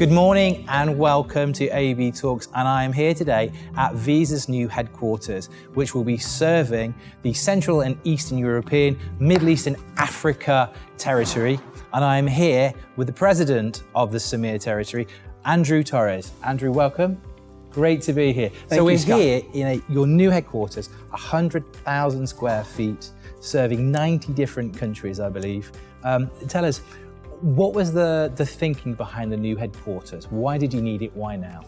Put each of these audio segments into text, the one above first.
Good morning and welcome to AB Talks, and I am here today at Visa's new headquarters, which will be serving the Central and Eastern European, Middle East and Africa territory. And I am here with the president of the CEMEA territory, Andrew Torre. Andrew, welcome. Great to be here. So we're here in your new headquarters, 100,000 square feet, serving 90 different countries, I believe. Tell us, what was the thinking behind the new headquarters? Why did you need it? Why now?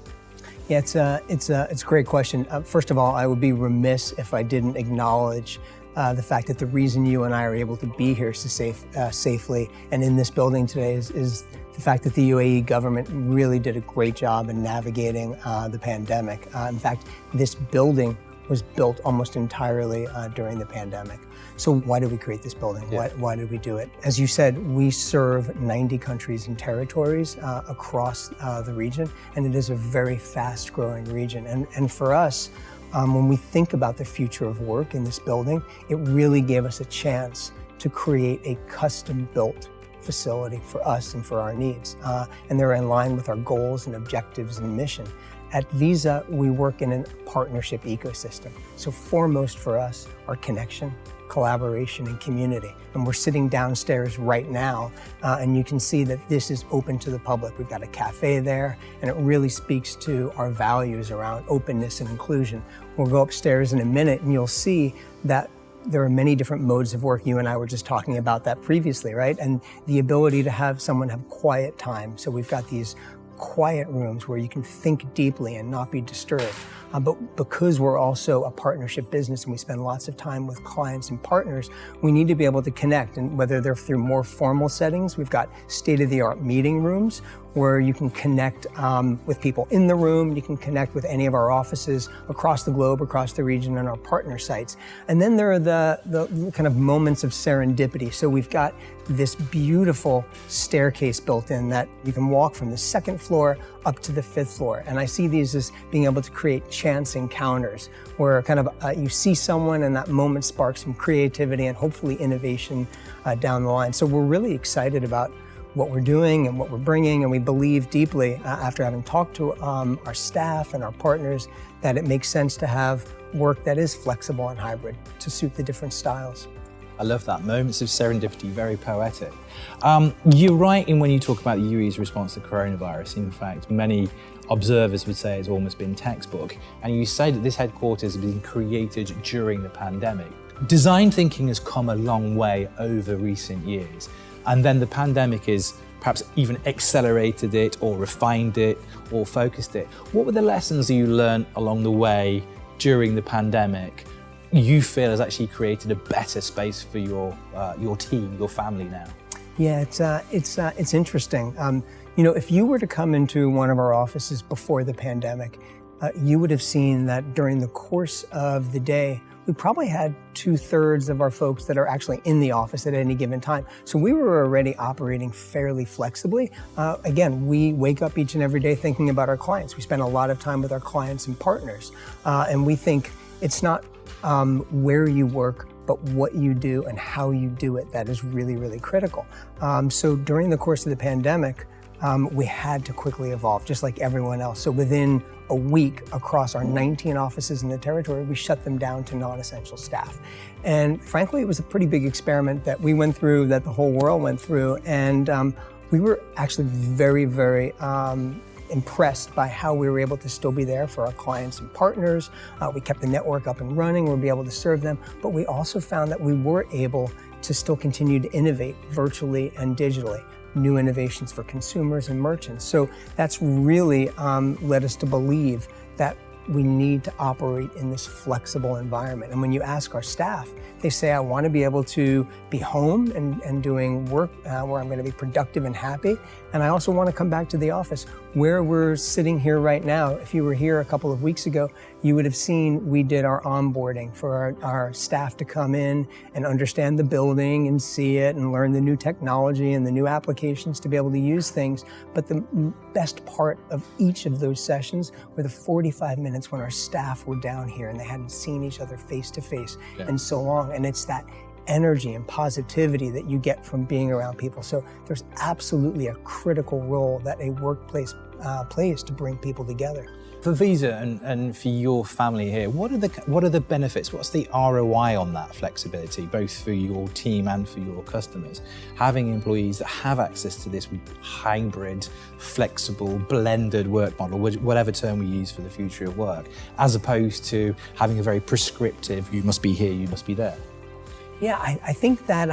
Yeah, it's a great question. First of all, I would be remiss if I didn't acknowledge the fact that the reason you and I are able to be here safely and in this building today is the fact that the UAE government really did a great job in navigating the pandemic. In fact, this building was built almost entirely during the pandemic. So why did we create this building? Yeah. Why did we do it? As you said, we serve 90 countries and territories across the region, and it is a very fast-growing region. And for us, when we think about the future of work in this building, it really gave us a chance to create a custom-built facility for us and for our needs. And they're in line with our goals and objectives and mission. At Visa, we work in a partnership ecosystem. So foremost for us are connection, collaboration, and community. And we're sitting downstairs right now, and you can see that this is open to the public. We've got a cafe there, and it really speaks to our values around openness and inclusion. We'll go upstairs in a minute, and you'll see that there are many different modes of work. You and I were just talking about that previously, right? And the ability to have someone have quiet time. So we've got these quiet rooms where you can think deeply and not be disturbed. But because we're also a partnership business and we spend lots of time with clients and partners, we need to be able to connect. And whether they're through more formal settings, we've got state-of-the-art meeting rooms where you can connect with people in the room. You can connect with any of our offices across the globe, across the region, and our partner sites. And then there are the kind of moments of serendipity. So we've got this beautiful staircase built in that you can walk from the second floor up to the fifth floor. And I see these as being able to create chance encounters where kind of you see someone and that moment sparks some creativity and hopefully innovation down the line. So we're really excited about what we're doing and what we're bringing, and we believe deeply after having talked to our staff and our partners that it makes sense to have work that is flexible and hybrid to suit the different styles. I love that. Moments of serendipity, very poetic. You're right in when you talk about the UAE's response to coronavirus. In fact, many observers would say it's almost been textbook. And you say that this headquarters has been created during the pandemic. Design thinking has come a long way over recent years. And then the pandemic has perhaps even accelerated it or refined it or focused it. What were the lessons you learned along the way during the pandemic you feel has actually created a better space for your team, your family now? Yeah, it's interesting. If you were to come into one of our offices before the pandemic, you would have seen that during the course of the day, we probably had 2/3 of our folks that are actually in the office at any given time. So we were already operating fairly flexibly. Again, we wake up each and every day thinking about our clients. We spend a lot of time with our clients and partners. And we think it's not where you work, but what you do and how you do it that is really, really critical. So during the course of the pandemic, we had to quickly evolve, just like everyone else. So within a week, across our 19 offices in the territory, we shut them down to non-essential staff. And frankly, it was a pretty big experiment that we went through, that the whole world went through. And we were actually very, very impressed by how we were able to still be there for our clients and partners. We kept the network up and running, we'll be able to serve them, but we also found that we were able to still continue to innovate virtually and digitally, new innovations for consumers and merchants. So that's really led us to believe that we need to operate in this flexible environment. And when you ask our staff, they say, I want to be able to be home and doing work where I'm going to be productive and happy. And I also want to come back to the office where we're sitting here right now. If you were here a couple of weeks ago, you would have seen we did our onboarding for our staff to come in and understand the building and see it and learn the new technology and the new applications to be able to use things. But the best part of each of those sessions were the 45 minutes when our staff were down here and they hadn't seen each other face to face in so long. And it's that energy and positivity that you get from being around people. So there's absolutely a critical role that a workplace plays to bring people together. For Visa and for your family here, what are the benefits? What's the ROI on that flexibility, both for your team and for your customers? Having employees that have access to this hybrid, flexible, blended work model, whatever term we use for the future of work, as opposed to having a very prescriptive, you must be here, you must be there. Yeah, I think that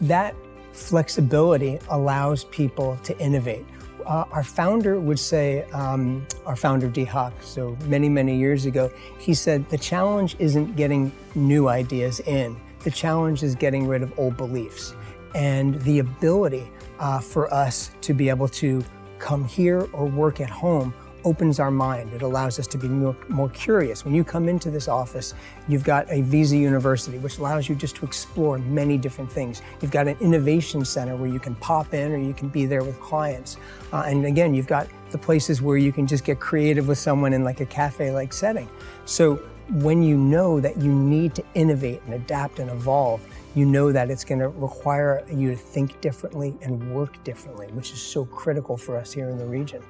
that flexibility allows people to innovate. Our founder would say, our founder Dee Hock, so many years ago, he said, the challenge isn't getting new ideas in, the challenge is getting rid of old beliefs. And the ability for us to be able to come here or work at home opens our mind. It allows us to be more curious. When you come into this office, you've got a Visa University, which allows you just to explore many different things. You've got an innovation center where you can pop in or you can be there with clients. And again, you've got the places where you can just get creative with someone in like a cafe-like setting. So when you know that you need to innovate and adapt and evolve, you know that it's going to require you to think differently and work differently, which is so critical for us here in the region.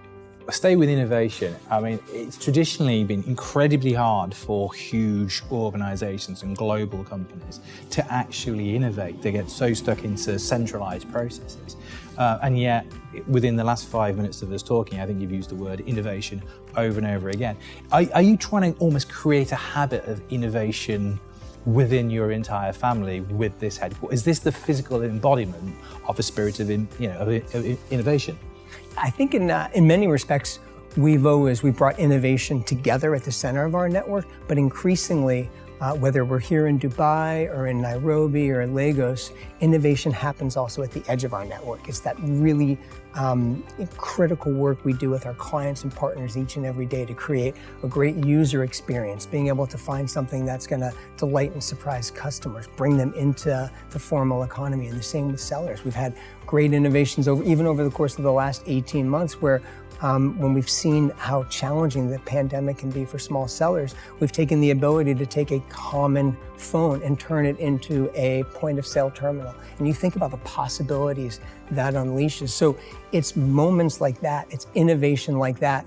Stay with innovation. I mean, it's traditionally been incredibly hard for huge organizations and global companies to actually innovate. They get so stuck into centralized processes. And yet, within the last 5 minutes of us talking, I think you've used the word innovation over and over again. Are you trying to almost create a habit of innovation within your entire family with this headquarters? Is this the physical embodiment of a spirit of innovation? I think in many respects, we've brought innovation together at the center of our network, but increasingly, whether we're here in Dubai or in Nairobi or in Lagos, innovation happens also at the edge of our network. It's that really critical work we do with our clients and partners each and every day to create a great user experience, being able to find something that's going to delight and surprise customers, bring them into the formal economy, and the same with sellers. We've had great innovations even over the course of the last 18 months where when we've seen how challenging the pandemic can be for small sellers, we've taken the ability to take a common phone and turn it into a point of sale terminal. And you think about the possibilities that unleashes. So it's moments like that, it's innovation like that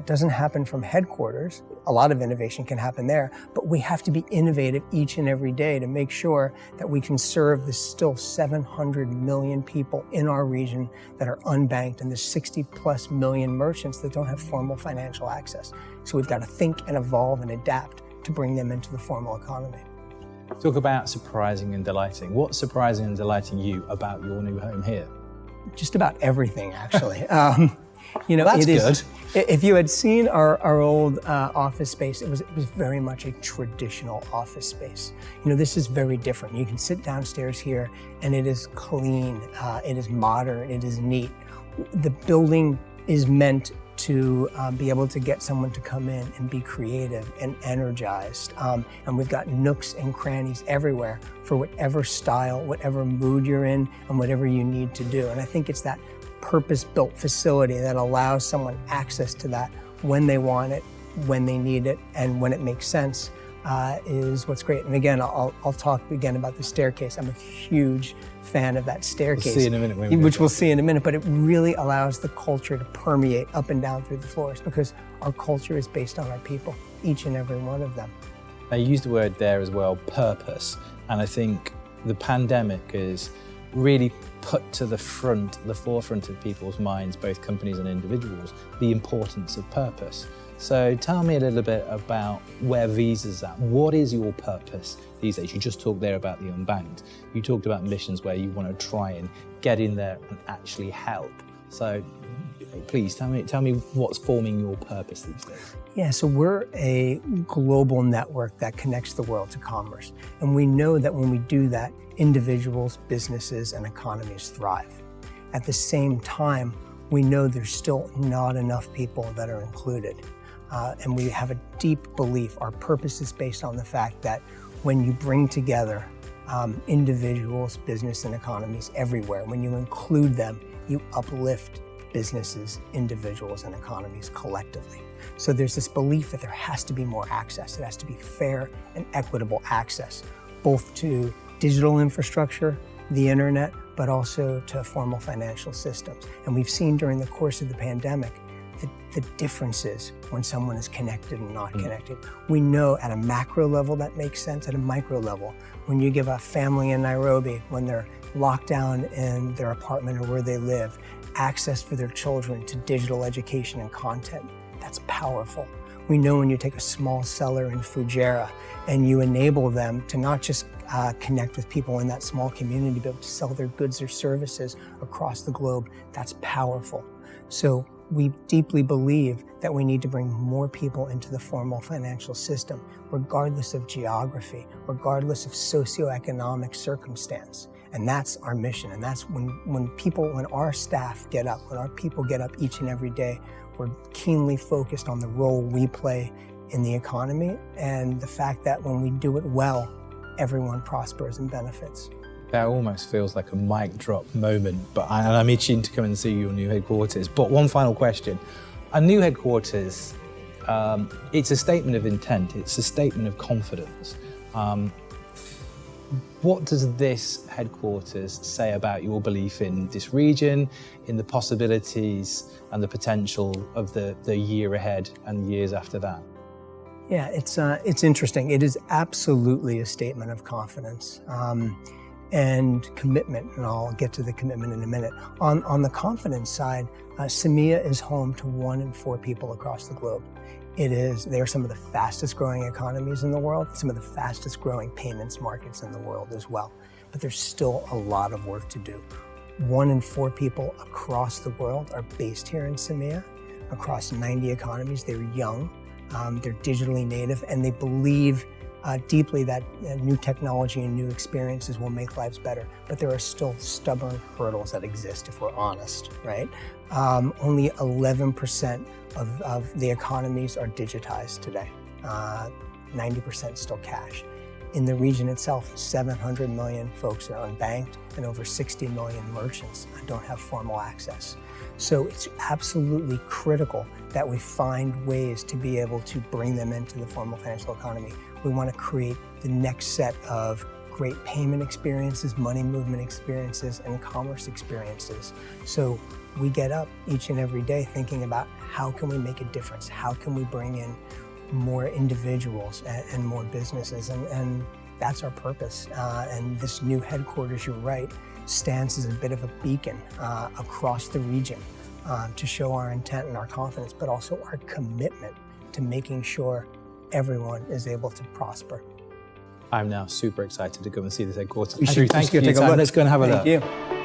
doesn't happen from headquarters. A lot of innovation can happen there, but we have to be innovative each and every day to make sure that we can serve the still 700 million people in our region that are unbanked and the 60+ million merchants that don't have formal financial access. So we've got to think and evolve and adapt to bring them into the formal economy. Talk about surprising and delighting. What's surprising and delighting you about your new home here? Just about everything, actually. That's good. If you had seen our old office space, it was very much a traditional office space. This is very different. You can sit downstairs here and it is clean, it is modern, it is neat. The building is meant to be able to get someone to come in and be creative and energized. And we've got nooks and crannies everywhere for whatever style, whatever mood you're in, and whatever you need to do. And I think it's that purpose-built facility that allows someone access to that when they want it, when they need it, and when it makes sense is what's great. And again, I'll talk again about the staircase. I'm a huge fan of that staircase. We'll see in a minute. Which we'll see in a minute, but it really allows the culture to permeate up and down through the floors because our culture is based on our people, each and every one of them. Now, you used the word there as well, purpose. And I think the pandemic is really put to the forefront of people's minds, both companies and individuals, the importance of purpose. So tell me a little bit about where Visa's at. What is your purpose these days? You just talked there about the unbanked. You talked about missions where you want to try and get in there and actually help. So please tell me what's forming your purpose these days. Yeah, so we're a global network that connects the world to commerce. And we know that when we do that, individuals, businesses, and economies thrive. At the same time, we know there's still not enough people that are included. And we have a deep belief, our purpose is based on the fact that when you bring together individuals, business, and economies everywhere, when you include them, you uplift businesses, individuals, and economies collectively. So there's this belief that there has to be more access. It has to be fair and equitable access, both to digital infrastructure, the internet, but also to formal financial systems. And we've seen during the course of the pandemic the differences when someone is connected and not connected. We know at a macro level that makes sense, at a micro level. When you give a family in Nairobi, when they're locked down in their apartment or where they live, access for their children to digital education and content, that's powerful. We know when you take a small seller in Fujairah and you enable them to not just connect with people in that small community, but to sell their goods or services across the globe, that's powerful. So we deeply believe that we need to bring more people into the formal financial system, regardless of geography, regardless of socioeconomic circumstance. And that's our mission. And that's when our staff get up, when our people get up each and every day, we're keenly focused on the role we play in the economy and the fact that when we do it well, everyone prospers and benefits. That almost feels like a mic drop moment, and I'm itching to come and see your new headquarters. But one final question. A new headquarters, it's a statement of intent, it's a statement of confidence. What does this headquarters say about your belief in this region, in the possibilities and the potential of the year ahead and years after that? Yeah, it's interesting. It is absolutely a statement of confidence and commitment, and I'll get to the commitment in a minute. On the confidence side, CEMEA is home to 1 in 4 people across the globe. They are some of the fastest growing economies in the world, some of the fastest growing payments markets in the world as well. But there's still a lot of work to do. 1 in 4 people across the world are based here in CEMEA, across 90 economies. They're young, they're digitally native, and they believe deeply that new technology and new experiences will make lives better. But there are still stubborn hurdles that exist, if we're honest, right? Only 11% of the economies are digitized today. 90% still cash. In the region itself, 700 million folks are unbanked and over 60 million merchants don't have formal access. So it's absolutely critical that we find ways to be able to bring them into the formal financial economy. We want to create the next set of great payment experiences, money movement experiences, and commerce experiences. So we get up each and every day thinking about how can we make a difference? How can we bring in more individuals and more businesses? And that's our purpose. And this new headquarters, you're right, stands as a bit of a beacon across the region to show our intent and our confidence, but also our commitment to making sure everyone is able to prosper. I'm now super excited to go and see this headquarters. Thank you. Let's go and have a look. Thank you.